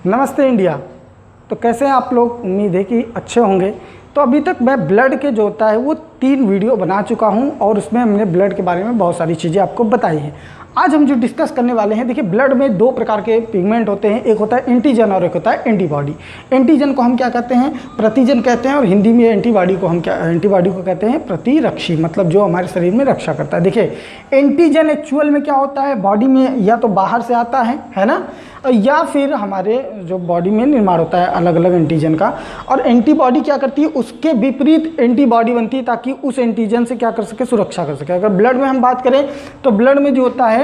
नमस्ते इंडिया। तो कैसे हैं आप लोग? उम्मीद है कि अच्छे होंगे। तो अभी तक मैं ब्लड के जो होता है वो 3 वीडियो बना चुका हूं और उसमें हमने ब्लड के बारे में बहुत सारी चीज़ें आपको बताई हैं। आज हम जो डिस्कस करने वाले हैं, देखिए ब्लड में 2 प्रकार के पिगमेंट होते हैं, एक होता है एंटीजन और एक होता है एंटीबॉडी। एंटीजन को हम क्या कहते हैं? प्रतिजन कहते हैं, और हिंदी में एंटीबॉडी को कहते हैं प्रतिरक्षी, मतलब जो हमारे शरीर में रक्षा करता है। देखिए एंटीजन एक्चुअल में क्या होता है, बॉडी में या तो बाहर से आता है ना, या फिर हमारे जो बॉडी में निर्माण होता है अलग अलग एंटीजन का। और एंटीबॉडी क्या करती है, उसके विपरीत एंटीबॉडी बनती है ताकि उस एंटीजन से क्या कर सके, सुरक्षा कर सके। अगर ब्लड में हम बात करें तो ब्लड में जो होता है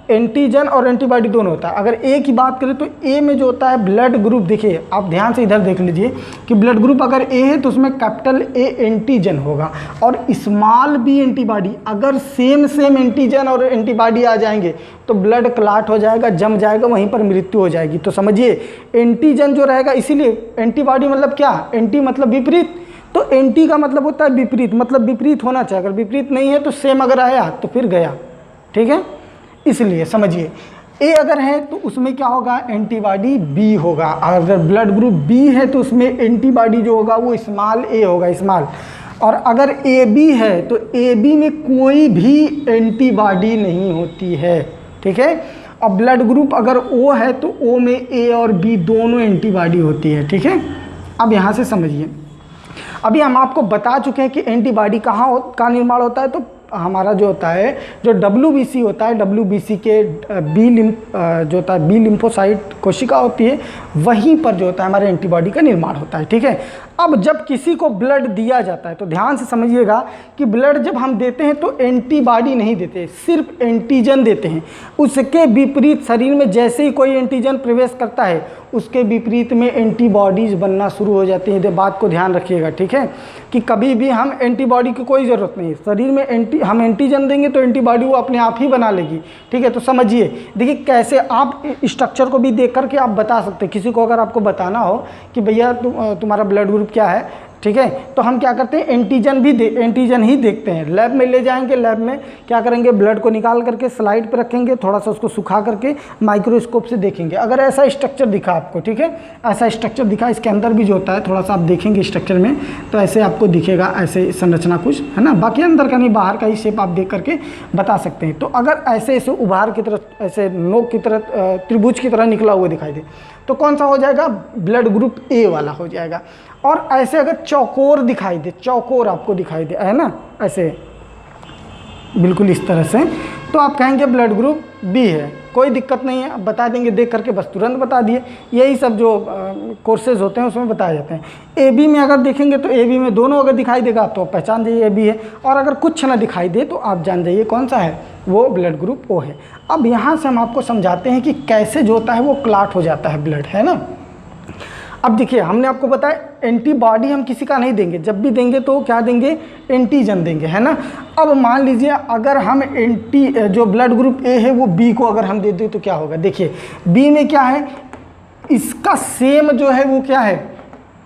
एंटीजन और एंटीबॉडी दोनों होता है। अगर ए की बात करें तो ए में जो होता है ब्लड ग्रुप, देखिए आप ध्यान से इधर देख लीजिए कि ब्लड ग्रुप अगर ए है तो उसमें कैपिटल ए एंटीजन होगा और स्मॉल बी एंटीबॉडी। अगर सेम एंटीजन और एंटीबॉडी आ जाएंगे तो ब्लड क्लॉट हो जाएगा, जम जाएगा, वहीं पर मृत्यु हो जाएगी। तो समझिए एंटीजन जो रहेगा, इसीलिए एंटीबॉडी मतलब क्या, एंटी मतलब विपरीत, तो एंटी का मतलब होता है विपरीत, मतलब विपरीत होना चाहिए। अगर विपरीत नहीं है तो सेम अगर आया तो फिर गया, ठीक है। इसलिए समझिए ए अगर है तो उसमें क्या होगा, एंटीबॉडी बी होगा। अगर ब्लड ग्रुप बी है तो उसमें एंटीबॉडी जो होगा वो स्मॉल ए होगा, स्मॉल। और अगर ए बी है तो ए बी में कोई भी एंटीबॉडी नहीं होती है, ठीक है। और ब्लड ग्रुप अगर ओ है तो ओ में ए और बी दोनों एंटीबॉडी होती है, ठीक है। अब यहाँ से समझिए, अभी हम आपको बता चुके हैं कि एंटीबॉडी कहाँ निर्माण होता है। तो हमारा जो होता है, जो WBC होता है, WBC के जो होता है बी लिम्फोसाइट कोशिका होती है, वहीं पर जो होता है हमारे एंटीबॉडी का निर्माण होता है, ठीक है। अब जब किसी को ब्लड दिया जाता है तो ध्यान से समझिएगा कि ब्लड जब हम देते हैं तो एंटीबॉडी नहीं देते, सिर्फ एंटीजन देते हैं। उसके विपरीत शरीर में जैसे ही कोई एंटीजन प्रवेश करता है उसके विपरीत में एंटीबॉडीज बनना शुरू हो जाती हैं। बात को ध्यान रखिएगा, ठीक है, कि कभी भी हम एंटीबॉडी की कोई ज़रूरत नहीं है। शरीर में हम एंटीजन देंगे तो एंटीबॉडी वो अपने आप ही बना लेगी, ठीक है। तो समझिए, देखिए कैसे आप स्ट्रक्चर को भी देख करके आप बता सकते हैं। किसी को अगर आपको बताना हो कि भैया तुम्हारा ब्लड ग्रुप क्या है, ठीक है, तो हम क्या करते हैं, एंटीजन ही देखते हैं। लैब में ले जाएंगे, लैब में क्या करेंगे, ब्लड को निकाल करके स्लाइड पे रखेंगे, थोड़ा सा उसको सुखा करके माइक्रोस्कोप से देखेंगे। अगर ऐसा स्ट्रक्चर दिखा आपको, ठीक है, ऐसा स्ट्रक्चर दिखा, इसके अंदर भी जो होता है थोड़ा सा आप देखेंगे स्ट्रक्चर में तो ऐसे आपको दिखेगा, ऐसे संरचना कुछ है ना, बाकी अंदर का नहीं, बाहर का ही शेप आप देख करके बता सकते हैं। तो अगर ऐसे उभार की तरह, ऐसे नोक की तरह, त्रिभुज की तरह निकला हुआ दिखाई दे तो कौन सा हो जाएगा, ब्लड ग्रुप ए वाला हो जाएगा। और ऐसे अगर चौकोर दिखाई दे, चौकोर आपको दिखाई दे, है ना, ऐसे बिल्कुल इस तरह से, तो आप कहेंगे ब्लड ग्रुप बी है। कोई दिक्कत नहीं है, बता देंगे देख करके, बस तुरंत बता दिए। यही सब जो कोर्सेज होते हैं उसमें बताए जाते हैं। ए बी में अगर देखेंगे तो ए बी में दोनों अगर दिखाई देगा तो पहचान जाइए ए बी है, और अगर कुछ ना दिखाई दे तो आप जान जाइए कौन सा है, वो ब्लड ग्रुप ओ है। अब यहाँ से हम आपको समझाते हैं कि कैसे जो होता है वो क्लॉट हो जाता है ब्लड, है ना। अब देखिए, हमने आपको बताया एंटीबॉडी हम किसी का नहीं देंगे, जब भी देंगे तो क्या देंगे, एंटीजन देंगे, है ना। अब मान लीजिए अगर हम जो ब्लड ग्रुप ए है वो बी को अगर हम दे दें तो क्या होगा। देखिए बी में क्या है, इसका सेम जो है वो क्या है,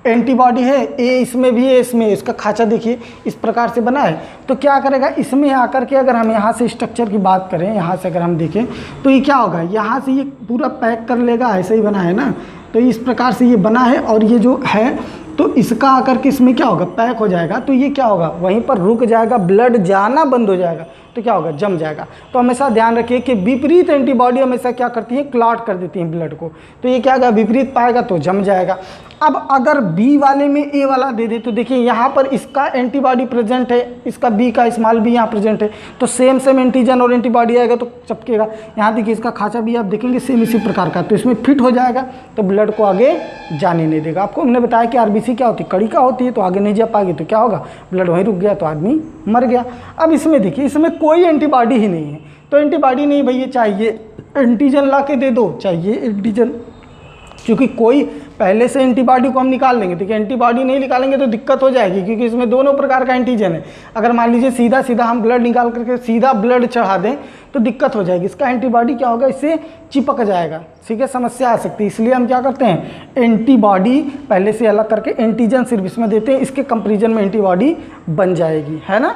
एंटीबॉडी है। ए इसमें भी है, इसमें, इसका खांचा देखिए इस प्रकार से बना है। तो क्या करेगा, इसमें आकर के अगर हम यहाँ से स्ट्रक्चर की बात करें, यहाँ से अगर हम देखें तो ये क्या होगा, यहाँ से ये पूरा पैक कर लेगा, ऐसे ही बना है ना, तो इस प्रकार से ये बना है। और ये जो है तो इसका आकर के इसमें क्या होगा, पैक हो जाएगा। तो ये क्या होगा, वहीं पर रुक जाएगा, ब्लड जाना बंद हो जाएगा, तो क्या होगा, जम जाएगा। तो हमेशा ध्यान रखिए कि विपरीत एंटीबॉडी हमेशा क्या करती है, क्लॉट कर देती है ब्लड को। तो ये क्या होगा, विपरीत पाएगा तो जम जाएगा। अब अगर बी वाले में ए वाला दे दे तो देखिए यहाँ पर इसका एंटीबॉडी प्रेजेंट है, इसका बी का स्मॉल बी यहाँ प्रेजेंट है, तो सेम एंटीजन और एंटीबॉडी आएगा तो चपकेगा। यहाँ देखिए इसका खांचा भी आप देखेंगे सेम इसी प्रकार का, तो इसमें फिट हो जाएगा, तो ब्लड को आगे जाने नहीं देगा। आपको हमने बताया कि आरबीसी क्या होती है, कड़ी का होती है, तो आगे नहीं जा पाएगी तो क्या होगा, ब्लड वहीं रुक गया तो आदमी मर गया। अब इसमें देखिए, इसमें कोई एंटीबॉडी ही नहीं है, तो एंटीबॉडी नहीं भैया, चाहिए एंटीजन ला के दे दो, चाहिए एंटीजन, क्योंकि कोई पहले से एंटीबॉडी को हम निकाल लेंगे। देखिए एंटीबॉडी नहीं निकालेंगे तो दिक्कत हो जाएगी, क्योंकि इसमें दोनों प्रकार का एंटीजन है। अगर मान लीजिए सीधा सीधा हम ब्लड निकाल करके सीधा ब्लड चढ़ा दें तो दिक्कत हो जाएगी। इसका एंटीबॉडी क्या होगा, इससे चिपक जाएगा, ठीक है, समस्या आ सकती है। इसलिए हम क्या करते हैं, एंटीबॉडी पहले से अलग करके एंटीजन सिर्फ इसमें देते हैं, इसके कंपेरिजन में एंटीबॉडी बन जाएगी, है ना।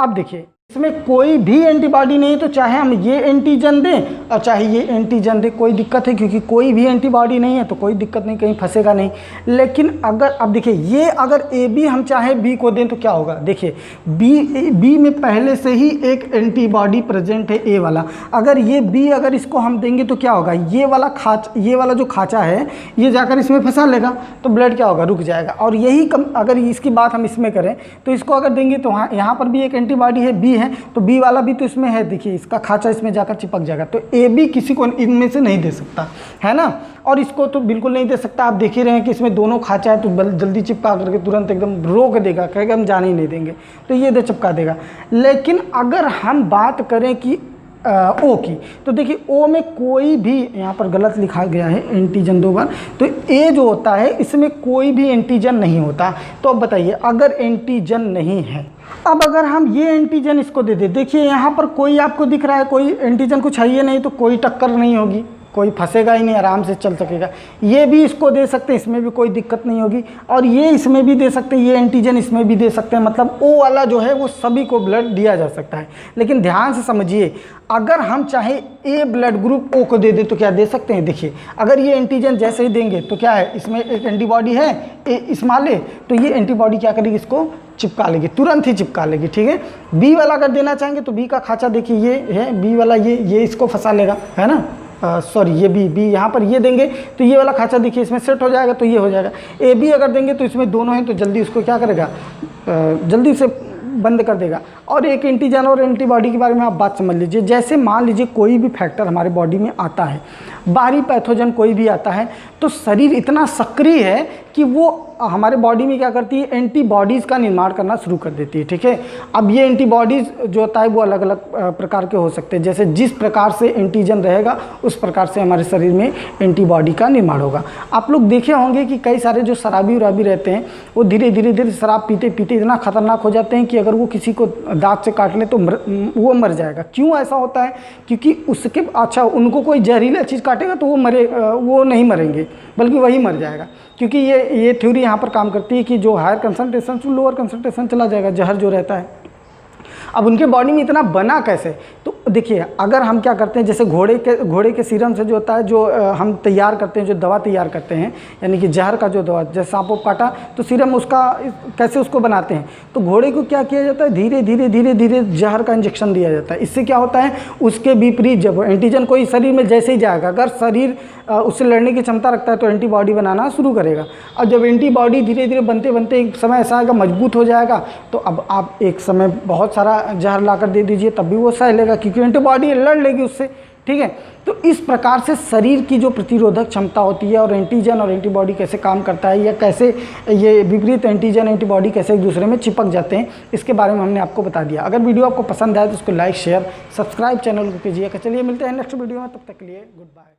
अब देखिए इसमें कोई भी एंटीबॉडी नहीं है, तो चाहे हम ये एंटीजन दें और चाहे ये एंटीजन दें, कोई दिक्कत है, क्योंकि कोई भी एंटीबॉडी नहीं है तो कोई दिक्कत नहीं, कहीं फंसेगा नहीं। लेकिन अगर अब देखिए, ये अगर ए बी हम चाहे बी को दें तो क्या होगा, देखिए बी में पहले से ही एक एंटीबॉडी प्रेजेंट है ए वाला, अगर ये बी अगर इसको हम देंगे तो क्या होगा, ये वाला जो खाँचा है ये जाकर इसमें फंसा लेगा, तो ब्लड क्या होगा, रुक जाएगा। और यही अगर इसकी बात हम इसमें करें तो इसको अगर देंगे तो यहाँ पर भी एक एंटीबॉडी है, बी है, तो बी वाला भी तो इसमें है, देखिए इसका खांचा इसमें जाकर चिपक जाएगा, तो ए बी किसी को इनमें से नहीं दे सकता है ना। और इसको तो बिल्कुल नहीं दे सकता, आप देख ही रहे हैं कि इसमें दोनों खांचा है, तो जल्दी चिपका करके तुरंत एकदम रोक देगा, कहेगा हम जाने ही नहीं देंगे, तो ये दे चिपका देगा। लेकिन अगर हम बात करें कि ओ की, तो देखिए ओ में कोई भी, यहाँ पर गलत लिखा गया है एंटीजन 2 बार, तो ए जो होता है इसमें कोई भी एंटीजन नहीं होता। तो अब बताइए, अगर एंटीजन नहीं है, अब अगर हम ये एंटीजन इसको दे दें, देखिए यहाँ पर कोई आपको दिख रहा है, कोई एंटीजन कुछ है ही नहीं, तो कोई टक्कर नहीं होगी, कोई फंसेगा ही नहीं, आराम से चल सकेगा। ये भी इसको दे सकते हैं, इसमें भी कोई दिक्कत नहीं होगी, और ये इसमें भी दे सकते हैं, ये एंटीजन इसमें भी दे सकते हैं, मतलब ओ वाला जो है वो सभी को ब्लड दिया जा सकता है। लेकिन ध्यान से समझिए, अगर हम चाहे ए ब्लड ग्रुप ओ को दे दें तो क्या दे सकते हैं, देखिए अगर ये एंटीजन जैसे ही देंगे तो क्या है, इसमें एक एंटीबॉडी है ए स्मॉल, तो ये एंटीबॉडी क्या करेगी, इसको चिपका लेगी, तुरंत ही चिपका लेगी, ठीक है। बी वाला अगर देना चाहेंगे तो बी का खांचा देखिए ये है, बी वाला ये इसको फंसा लेगा, है ना, सॉरी ये बी यहाँ पर ये देंगे तो ये वाला खांचा देखिए इसमें सेट हो जाएगा, तो ये हो जाएगा। ए बी अगर देंगे तो इसमें दोनों हैं, तो जल्दी उसको क्या करेगा, जल्दी से बंद कर देगा। और एक एंटीजन और एंटीबॉडी के बारे में आप बात समझ लीजिए, जैसे मान लीजिए कोई भी फैक्टर हमारे बॉडी में आता है, बाहरी पैथोजन कोई भी आता है, तो शरीर इतना सक्रिय है कि वो हमारे बॉडी में क्या करती है, एंटीबॉडीज़ का निर्माण करना शुरू कर देती है, ठीक है। अब ये एंटीबॉडीज़ जो होता है वो अलग अलग प्रकार के हो सकते हैं, जैसे जिस प्रकार से एंटीजन रहेगा उस प्रकार से हमारे शरीर में एंटीबॉडी का निर्माण होगा। आप लोग देखे होंगे कि कई सारे जो शराबी उराबी रहते हैं वो धीरे धीरे शराब पीते पीते इतना खतरनाक हो जाते हैं कि अगर वो किसी को दांत से काट ले तो वो मर जाएगा। क्यों ऐसा होता है, क्योंकि उसके अच्छा उनको कोई जहरीला चीज़ काटेगा तो वो नहीं मरेंगे, बल्कि वही मर जाएगा, क्योंकि ये थ्योरी यहाँ पर काम करती है कि जो हायर कंसंट्रेशन से लोअर कंसंट्रेशन चला जाएगा, जहर जो रहता है। अब उनके बॉडी में इतना बना कैसे, तो देखिए अगर हम क्या करते हैं, जैसे घोड़े के सीरम से जो होता है, जो हम तैयार करते हैं, जो दवा तैयार करते हैं, यानी कि जहर का जो दवा, जैसे सांप काटा तो सीरम उसका कैसे उसको बनाते हैं, तो घोड़े को क्या किया जाता है, धीरे धीरे जहर का इंजेक्शन दिया जाता है। इससे क्या होता है, उसके विपरीत जब एंटीजन कोई शरीर में जैसे ही जाएगा, अगर शरीर उससे लड़ने की क्षमता रखता है तो एंटीबॉडी बनाना शुरू करेगा। और जब एंटीबॉडी धीरे धीरे बनते एक समय ऐसा आएगा, मजबूत हो जाएगा, तो अब आप एक समय बहुत सारा जहर लाकर दे दीजिए तब भी वो सह लेगा, क्योंकि एंटीबॉडी लड़ लेगी उससे, ठीक है। तो इस प्रकार से शरीर की जो प्रतिरोधक क्षमता होती है और एंटीजन और एंटीबॉडी कैसे काम करता है, या कैसे ये विपरीत एंटीजन एंटीबॉडी कैसे एक दूसरे में चिपक जाते हैं, इसके बारे में हमने आपको बता दिया। अगर वीडियो आपको पसंद आए तो उसको लाइक शेयर सब्सक्राइब चैनल को कीजिएगा। चलिए मिलते हैं नेक्स्ट वीडियो में, तब तक के लिए गुड बाय।